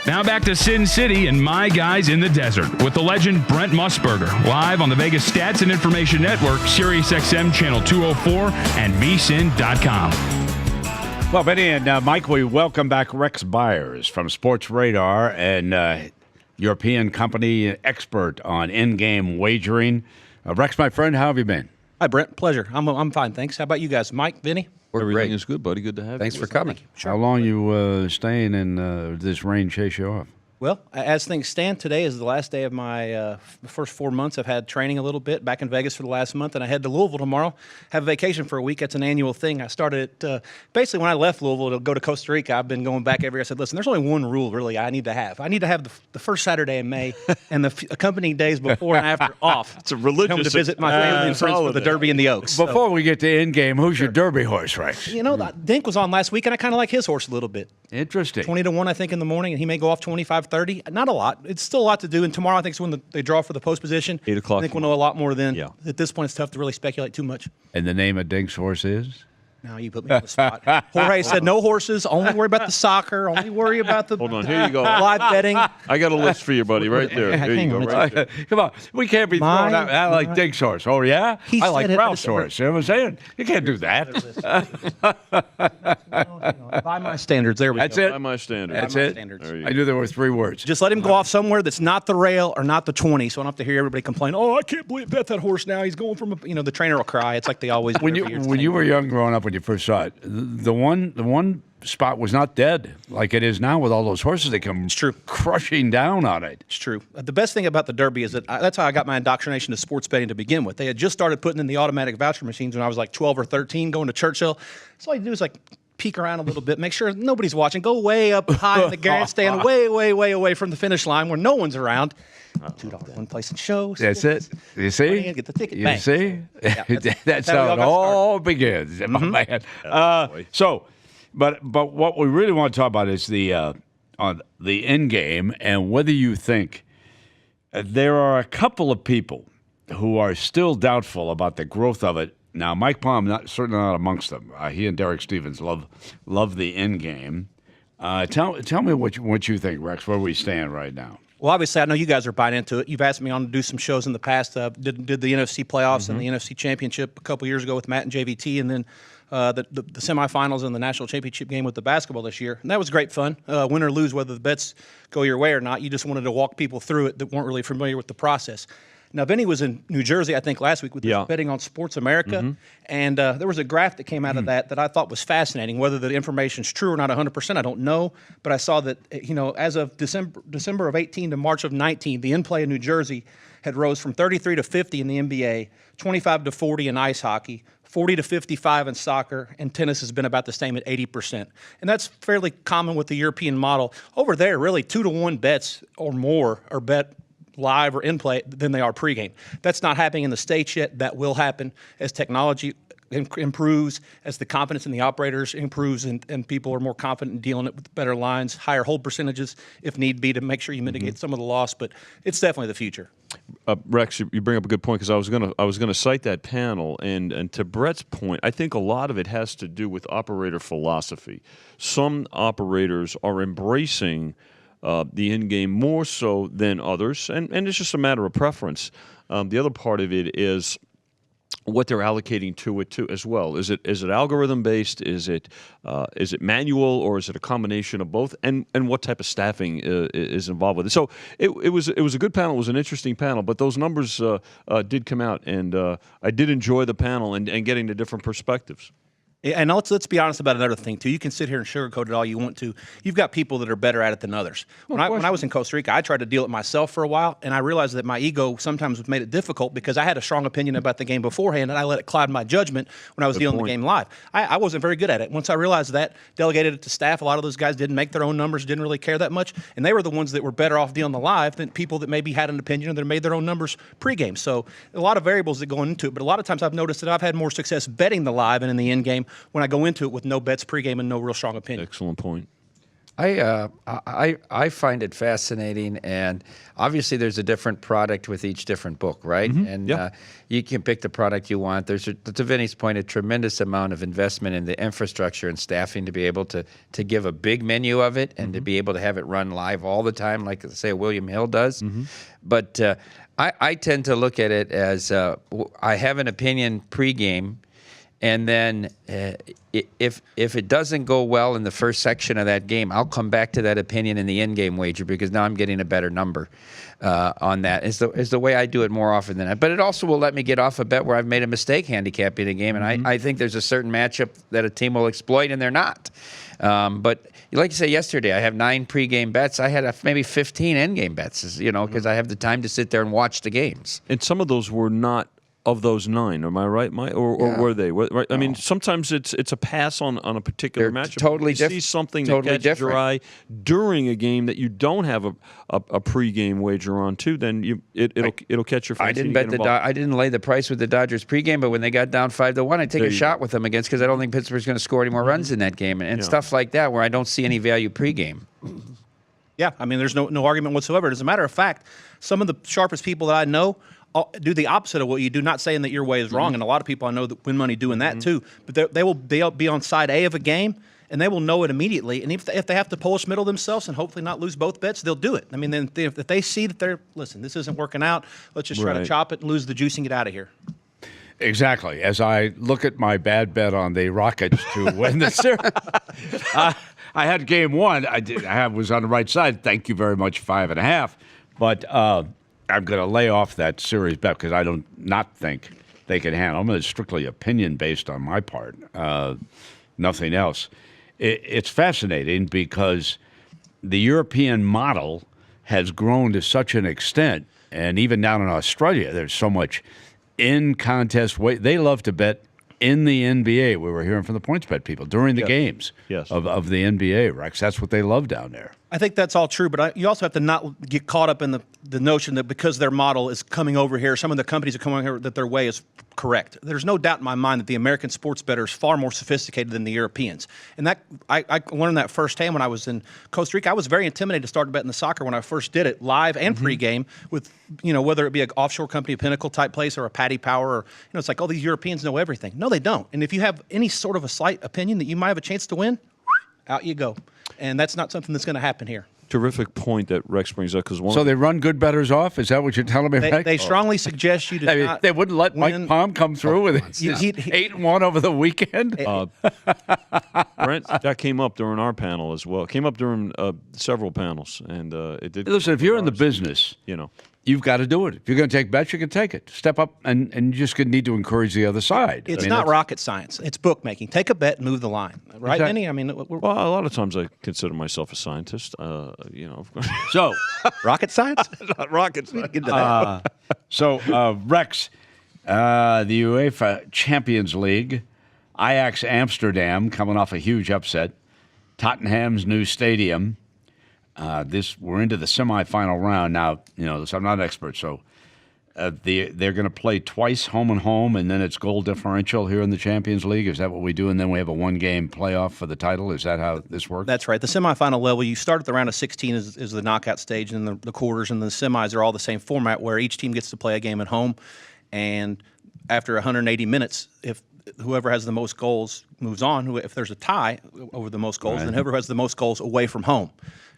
Now back to Sin City and My Guys in the Desert with the legend Brent Musburger, live on the Vegas Stats and Information Network, SiriusXM Channel 204, and vsin.com. Well, Benny and Mike, we welcome back Rex Beyers from Sportsradar, and European company expert on in-game wagering. Rex, my friend, how have you been? Hi, Brent. Pleasure. I'm fine, thanks. How about you guys? Mike, Vinny? Everything is good, buddy. Good to have you. Thanks for coming. How long you staying in this rain chase you off? Well, as things stand, today is the last day of my first 4 months. I've had training a little bit back in Vegas for the last month, and I head to Louisville tomorrow. Have a vacation for a week. That's an annual thing. I started it, basically when I left Louisville to go to Costa Rica. I've been going back every year. I said, listen, there's only one rule really I need to have. I need to have the first Saturday in May and the accompanying days before and after off. It's a religious. Come to visit my family and friends for the Derby and the Oaks. Before we get to in-game, who's your Derby horse, Rex? You know, Dink was on last week, and I kind of like his horse a little bit. Interesting. 20-1, I think, in the morning, and he may go off 25-30. Not a lot. It's still a lot to do, and tomorrow I think is when they draw for the post position. 8 o'clock. I think we'll know a lot more then. Yeah. At this point, it's tough to really speculate too much. And the name of Dink's horse is? Now you put me on the spot. Jorge said no horses, only worry about the soccer, only worry about the Hold on, here you go. live betting. I got a list for you, buddy, right there. Here you go, right there. Come on, we can't be throwing out. I like Dink's horse. Oh yeah, He I like said it, Ralph's but horse. You know what I'm saying? You can't do that. By my standards, there we That's go. it. By my standards. That's By my it. standards. There you I knew there were 3 words. Just let him go off somewhere that's not the rail or not the 20, so I don't have to hear everybody complain. Oh, I can't believe that horse now. He's going from the trainer will cry. It's like they always do When every year. you were young, growing up, when you first saw it, the one spot was not dead like it is now with all those horses that come true. crushing down on it. It's true. The best thing about the Derby is that that's how I got my indoctrination to sports betting to begin with. They had just started putting in the automatic voucher machines when I was like 12 or 13, going to Churchill. So all you do is like peek around a little bit, make sure nobody's watching, go way up high in the grandstand, way, way, way away from the finish line where no one's around. $2 one place in shows. That's it. You see? Get the ticket. You Bang. see? Yeah, that's how how we it all all begins, my man. But what we really want to talk about is the on the end game and whether you think there are a couple of people who are still doubtful about the growth of it. Now, Mike Palm, certainly not amongst them. He and Derek Stevens love the end game. Tell me what you think, Rex. Where we stand right now. Well, obviously, I know you guys are buying into it. You've asked me on to do some shows in the past. Did the NFC playoffs and the NFC Championship a couple years ago with Matt and JVT, and then the semifinals and the national championship game with the basketball this year. And that was great fun. Win or lose, whether the bets go your way or not. You just wanted to walk people through it that weren't really familiar with the process. Now, Vinny was in New Jersey, I think, last week with betting on Sports America, and there was a graph that came out of that I thought was fascinating. Whether the information's true or not 100%, I don't know, but I saw that, as of December of 18 to March of 19, the in-play in New Jersey had rose from 33 to 50 in the NBA, 25 to 40 in ice hockey, 40 to 55 in soccer, and tennis has been about the same at 80%. And that's fairly common with the European model. Over there, really 2-to-1 bets or more are bet live or in play than they are pregame. That's not happening in the States yet. That will happen as technology improves, as the confidence in the operators improves, and people are more confident in dealing it with better lines, higher hold percentages if need be to make sure you mitigate some of the loss. But it's definitely the future. Rex, you bring up a good point because I was gonna cite that panel, and to Brett's point, I think a lot of it has to do with operator philosophy. Some operators are embracing the end game more so than others, and it's just a matter of preference. The other part of it is what they're allocating to it too as well. Is it algorithm based? Is it manual, or is it a combination of both? And what type of staffing is involved with it? So it was a good panel. It was an interesting panel, but those numbers did come out, and I did enjoy the panel and getting the different perspectives. And let's be honest about another thing, too. You can sit here and sugarcoat it all you want to. You've got people that are better at it than others. When I was in Costa Rica, I tried to deal it myself for a while, and I realized that my ego sometimes made it difficult because I had a strong opinion about the game beforehand, and I let it cloud my judgment when I was dealing the game live. I wasn't very good at it. Once I realized that, delegated it to staff. A lot of those guys didn't make their own numbers, didn't really care that much, and they were the ones that were better off dealing the live than people that maybe had an opinion and that made their own numbers pregame. So a lot of variables that go into it, but a lot of times I've noticed that I've had more success betting the live and in the end game when I go into it with no bets pregame and no real strong opinion. Excellent point. I find it fascinating, and obviously there's a different product with each different book, right? And you can pick the product you want. There's, to Vinny's point, a tremendous amount of investment in the infrastructure and staffing to be able to give a big menu of it and to be able to have it run live all the time, like say William Hill does. But I tend to look at it as I have an opinion pregame. And then if it doesn't go well in the first section of that game, I'll come back to that opinion in the in-game wager because now I'm getting a better number on that. Is the way I do it more often than that. But it also will let me get off a bet where I've made a mistake handicapping a game, and I think there's a certain matchup that a team will exploit, and they're not. But like you say yesterday, I have 9 pregame bets. I had maybe 15 end-game bets, because I have the time to sit there and watch the games. And some of those were not of those 9, am I right, Mike? Or were they? Right? I mean, sometimes it's a pass on a particular matchup. Totally different. You see something that catches your eye during a game that you don't have a pregame wager on too, then it'll catch your fancy. I didn't lay the price with the Dodgers pregame, but when they got down 5-1, I take a shot with them against because I don't think Pittsburgh's going to score any more runs in that game and stuff like that where I don't see any value pregame. Yeah, I mean, there's no argument whatsoever. As a matter of fact, some of the sharpest people that I know do the opposite of what you do, not saying that your way is wrong, and a lot of people I know that win money doing that too, but they'll be on side A of a game, and they will know it immediately, and if they have to Polish middle themselves and hopefully not lose both bets, they'll do it. I mean, then if they see that this isn't working out, let's just try to chop it and lose the juice and get out of here. Exactly. As I look at my bad bet on the Rockets to win the series, I had game 1. I was on the right side. Thank you very much, 5.5. But I'm going to lay off that series bet because I don't not think they can handle. I'm going to strictly opinion based on my part, nothing else. It's fascinating because the European model has grown to such an extent, and even down in Australia, there's so much in-contest weight. They love to bet in the NBA. We were hearing from the points bet people during the games of the NBA, Rex. That's what they love down there. I think that's all true, but you also have to not get caught up in the notion that because their model is coming over here, some of the companies are coming over here, that their way is correct. There's no doubt in my mind that the American sports bettor is far more sophisticated than the Europeans. And that I learned that firsthand when I was in Costa Rica. I was very intimidated to start betting the soccer when I first did it, live and pregame, with whether it be an offshore company, a Pinnacle type place, or a Paddy Power, or it's like, oh, these Europeans know everything. No, they don't. And if you have any sort of a slight opinion that you might have a chance to win, out you go. And that's not something that's going to happen here. Terrific point that Rex brings up. So they run good bettors off? Is that what you're telling me, Rex? They strongly suggest you to not they wouldn't let win. Mike Palm come through with his 8-1 over the weekend? Brent, that came up during our panel as well. It came up during several panels. And it did. Listen, if you're in the business, you've got to do it. If you're going to take bets, you can take it. Step up, and you just need to encourage the other side. It's not rocket science. It's bookmaking. Take a bet and move the line. Right, Benny? I mean, well, a lot of times I consider myself a scientist. So, rocket science? Not rocket science. Rex, the UEFA Champions League, Ajax Amsterdam coming off a huge upset. Tottenham's new stadium. We're into the semifinal round now. So I'm not an expert, so they're going to play twice, home and home, and then it's goal differential here in the Champions League. Is that what we do? And then we have a 1-game playoff for the title. Is that how this works? That's right. The semifinal level, you start at the round of 16 is the knockout stage, and the quarters and the semis are all the same format, where each team gets to play a game at home, and after 180 minutes, if whoever has the most goals moves on. If there's a tie over the most goals, then whoever has the most goals away from home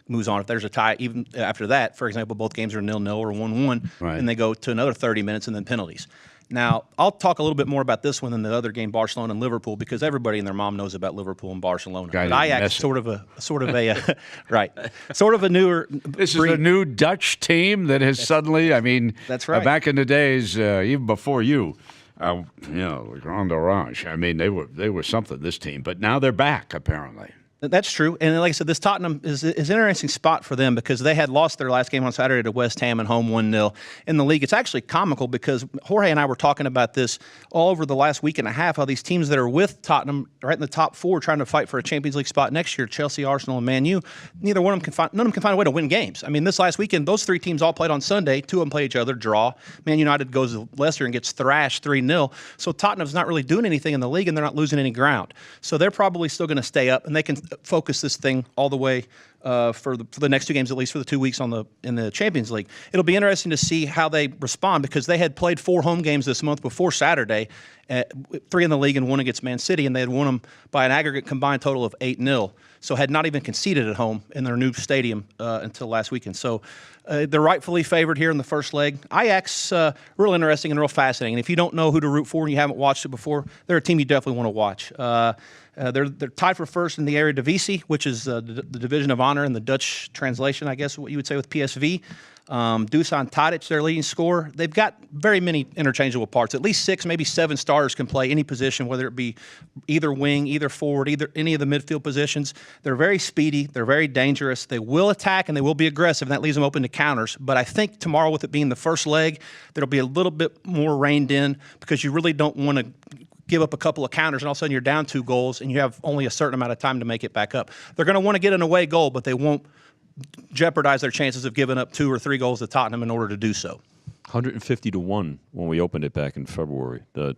moves on. If there's a tie, even after that, for example, both games are 0-0 or 1-1, and they go to another 30 minutes and then penalties. Now, I'll talk a little bit more about this one than the other game, Barcelona and Liverpool, because everybody and their mom knows about Liverpool and Barcelona. But Ajax sort of a right, sort of a newer. This is a new Dutch team that has suddenly. I mean, that's right. Back in the days, even before you. Grand Orange. I mean, they were something, this team, but now they're back apparently. That's true. And like I said, this Tottenham is an interesting spot for them because they had lost their last game on Saturday to West Ham at home 1-0 in the league. It's actually comical because Jorge and I were talking about this all over the last week and a half, how these teams that are with Tottenham right in the top 4 trying to fight for a Champions League spot next year, Chelsea, Arsenal, and Man U, none of them can find a way to win games. I mean, this last weekend, those 3 teams all played on Sunday. 2 of them play each other, draw. Man United goes to Leicester and gets thrashed 3-0. So Tottenham's not really doing anything in the league, and they're not losing any ground. So they're probably still going to stay up, and they can focus this thing all the way for the next two games, at least for the 2 weeks in the Champions League. It'll be interesting to see how they respond because they had played 4 home games this month before Saturday, 3 in the league and 1 against Man City, and they had won them by an aggregate combined total of 8-0. So had not even conceded at home in their new stadium until last weekend. So they're rightfully favored here in the first leg. Ajax, real interesting and real fascinating. And if you don't know who to root for and you haven't watched it before, they're a team you definitely want to watch. They're tied for first in the Eredivisie, which is the division of honor in the Dutch translation, I guess what you would say with PSV. Dusan Tadic, their leading scorer. They've got very many interchangeable parts. At least 6, maybe 7 stars can play any position, whether it be either wing, either forward, any of the midfield positions. They're very speedy. They're very dangerous. They will attack and they will be aggressive, and that leaves them open to counters. But I think tomorrow, with it being the first leg, there'll be a little bit more reined in because you really don't want to give up a couple of counters and all of a sudden you're down 2 goals and you have only a certain amount of time to make it back up. They're going to want to get an away goal, but they won't jeopardize their chances of giving up 2 or 3 goals to Tottenham in order to do so. 150 to 1 when we opened it back in February. That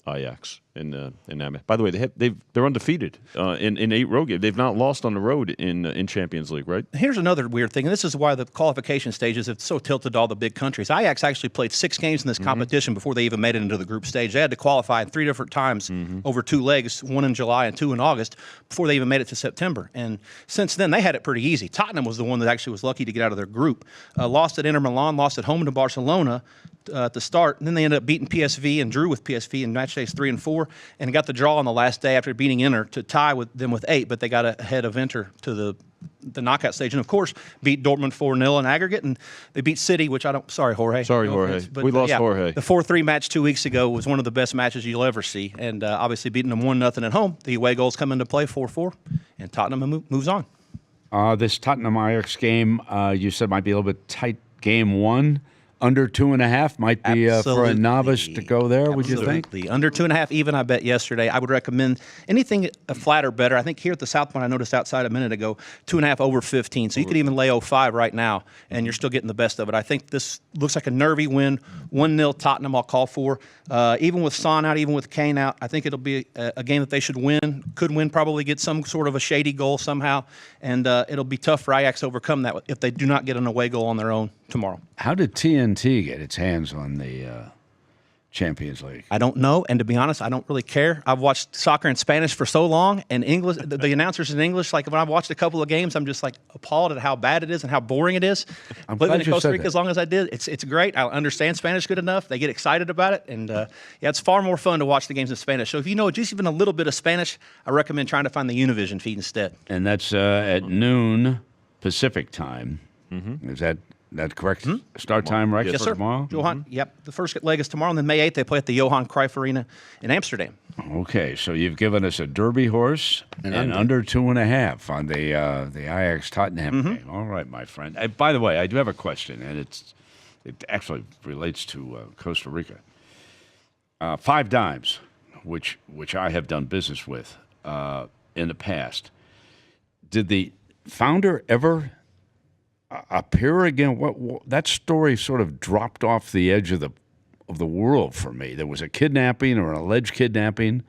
Ajax in Amsterdam. By the way, they're undefeated in 8 road games. They've not lost on the road in Champions League, right? Here's another weird thing, and this is why the qualification stages have so tilted to all the big countries. Ajax actually played 6 games in this competition before they even made it into the group stage. They had to qualify 3 different times over 2 legs, 1 in July and 2 in August, before they even made it to September. And since then, they had it pretty easy. Tottenham was the one that actually was lucky to get out of their group. Lost at Inter Milan, lost at home to Barcelona to start, and then they ended up beating PSV and drew with PSV in match days 3 and 4, and got the draw on the last day after beating Inter to tie with them with 8, but they got ahead of Inter to the knockout stage, and of course beat Dortmund 4-0 in aggregate, and they beat City, which sorry Jorge. Sorry, no Jorge. offense, but, We lost Jorge. The 4-3 match 2 weeks ago was one of the best matches you'll ever see, and obviously beating them 1-0 at home. The away goals come into play 4-4, and Tottenham moves on. This Tottenham Ajax game, you said might be a little bit tight. Game 1. Under 2.5 might be for a novice to go there, would you think? Under 2.5 even, I bet yesterday. I would recommend anything flat or better. I think here at the South Point, I noticed outside a minute ago, 2.5 over 15. So you could even lay 0.5 right now, and you're still getting the best of it. I think this looks like a nervy win. 1-0 Tottenham I'll call for. Even with Son out, even with Kane out, I think it'll be a game that they should win. Could win, probably get some sort of a shady goal somehow. And it'll be tough for Ajax to overcome that if they do not get an away goal on their own tomorrow. How did TNT get its hands on the Champions League? I don't know, and to be honest, I don't really care. I've watched soccer in Spanish for so long, and English. The announcers in English, like when I've watched a couple of games, I'm just like appalled at how bad it is and how boring it is. I'm living glad in you Costa said Rica that. as long as I did, it's great. I understand Spanish good enough. They get excited about it, and yeah, it's far more fun to watch the games in Spanish. So if you know just even a little bit of Spanish, I recommend trying to find the Univision feed instead. And that's at noon Pacific time. Is that correct? Start time right Yes, for sir. tomorrow? Johan, yep. The first leg is tomorrow, and then May 8th they play at the Johan Cruyff Arena in Amsterdam. Okay, so you've given us a Derby horse and under 2.5 on the Ajax Tottenham game. All right, my friend. By the way, I do have a question, and it actually relates to Costa Rica. 5 Dimes, which I have done business with in the past. Did the founder ever appear again? What that story sort of dropped off the edge of the world for me. There was a kidnapping or an alleged kidnapping.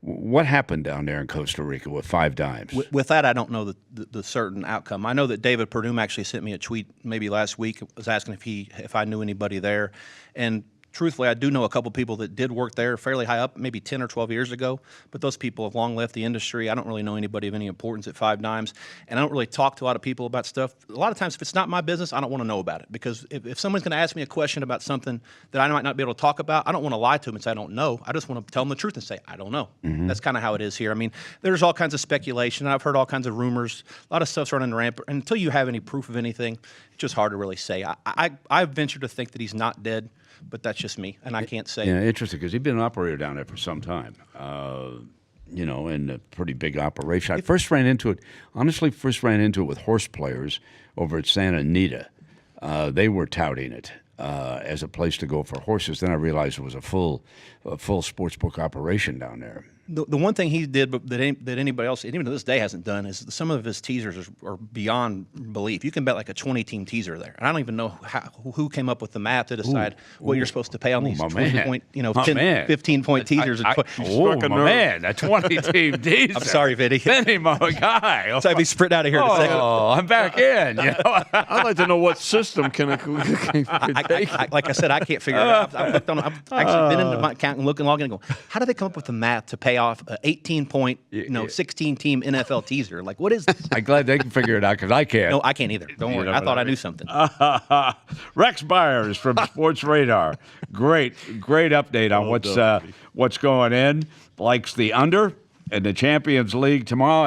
What happened down there in Costa Rica with 5 Dimes? With that, I don't know the certain outcome. I know that David Perdue actually sent me a tweet maybe last week, was asking if I knew anybody there, and truthfully, I do know a couple people that did work there fairly high up, maybe 10 or 12 years ago, but those people have long left the industry. I don't really know anybody of any importance at 5 Dimes, and I don't really talk to a lot of people about stuff. A lot of times, if it's not my business, I don't want to know about it, because if someone's going to ask me a question about something that I might not be able to talk about, I don't want to lie to them and say I don't know. I just want to tell them the truth and say, I don't know. That's kind of how it is here. I mean, there's all kinds of speculation. I've heard all kinds of rumors. A lot of stuff's running rampant. And until you have any proof of anything, it's just hard to really say. I venture to think that he's not dead, but that's just me, and I can't say. Yeah, interesting, because he'd been an operator down there for some time, in a pretty big operation. I first ran into it with horse players over at Santa Anita. They were touting it as a place to go for horses. Then I realized it was a full sportsbook operation down there. The one thing he did that anybody else, even to this day, hasn't done is some of his teasers are beyond belief. You can bet like a 20-team teaser there. And I don't even know who came up with the math to decide what you're supposed to pay on these 20-point, 10, 15-point teasers. Man, a 20-team teaser. I'm sorry, Vinny. Vinny, my guy. So I'd be sprinting out of here in a second. Oh, I'm back in. You know? I'd like to know what system can take. Like I said, I can't figure it out. I've actually been into my account and logging and going, how do they come up with the math to pay off an 18-point, 16-team NFL teaser? Like, what is this? I'm glad they can figure it out because I can't. No, I can't either. Don't worry. I thought I knew something. Rex Beyers from Sportsradar. Great update on what's going in. Likes the under in the Champions League tomorrow.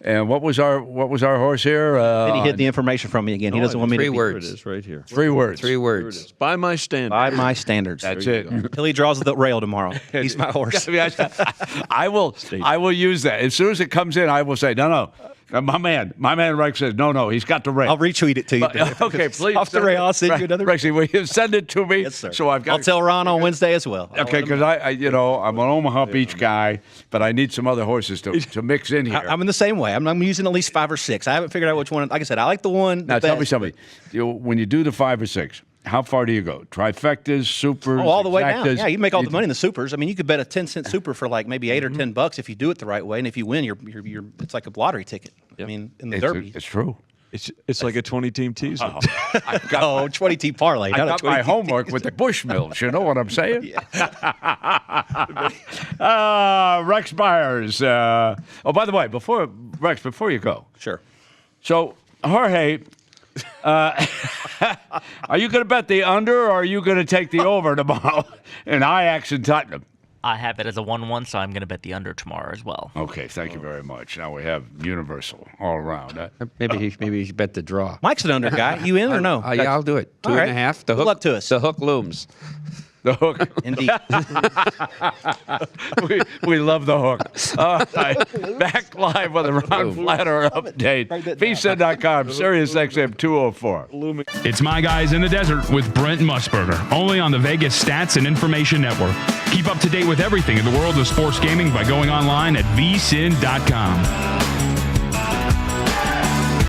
And what was our horse here? Then he hid the information from me again. He doesn't want me to. 3 words. It is right here. 3 words. 3 words. By my standards. By my standards. That's it. Until he draws the rail tomorrow. He's my horse. I will use that as soon as it comes in. I will say no. My man Rex says no. He's got the rail. I'll retweet it to you. Okay, please. Off the rail. I'll send you another. Rexy, will you send it to me? Yes, sir. So I've got. I'll tell Ron on Wednesday as well. Okay, because I'm an Omaha Beach guy, but I need some other horses to mix in here. I'm in the same way. I'm using at least 5 or 6. I haven't figured out which one. Like I said, I like the one. Now tell me something. When you do the 5 or 6, how far do you go? Trifectas, supers, all the way down. exactas? Yeah, you make all the money in the supers. I mean, you could bet a 10-cent super for like maybe $8 or $10 if you do it the right way, and if you win, you're it's like a lottery ticket. I mean, in the Derby, It's true. It's like a 20-team teaser. I've got 20-team parlay. I got my homework with the Bushmills. You know what I'm saying? Rex Beyers. By the way, before you go. Sure. So, Jorge, are you going to bet the under, or are you going to take the over tomorrow in Ajax and Tottenham? I have it as a 1-1, so I'm going to bet the under tomorrow as well. Okay, thank you very much. Now we have universal all around. Maybe he should bet the draw. Mike's an under guy. You in or no? Yeah, I'll do it. All right. 2.5. The Good hook, luck to us. The hook looms. The hook. Indeed. we love the hook. All right. Back live with a Ron Flatter update. VSiN.com, Sirius XM 204. It's My Guys in the Desert with Brent Musburger, only on the Vegas Stats and Information Network. Keep up to date with everything in the world of sports gaming by going online at VSiN.com.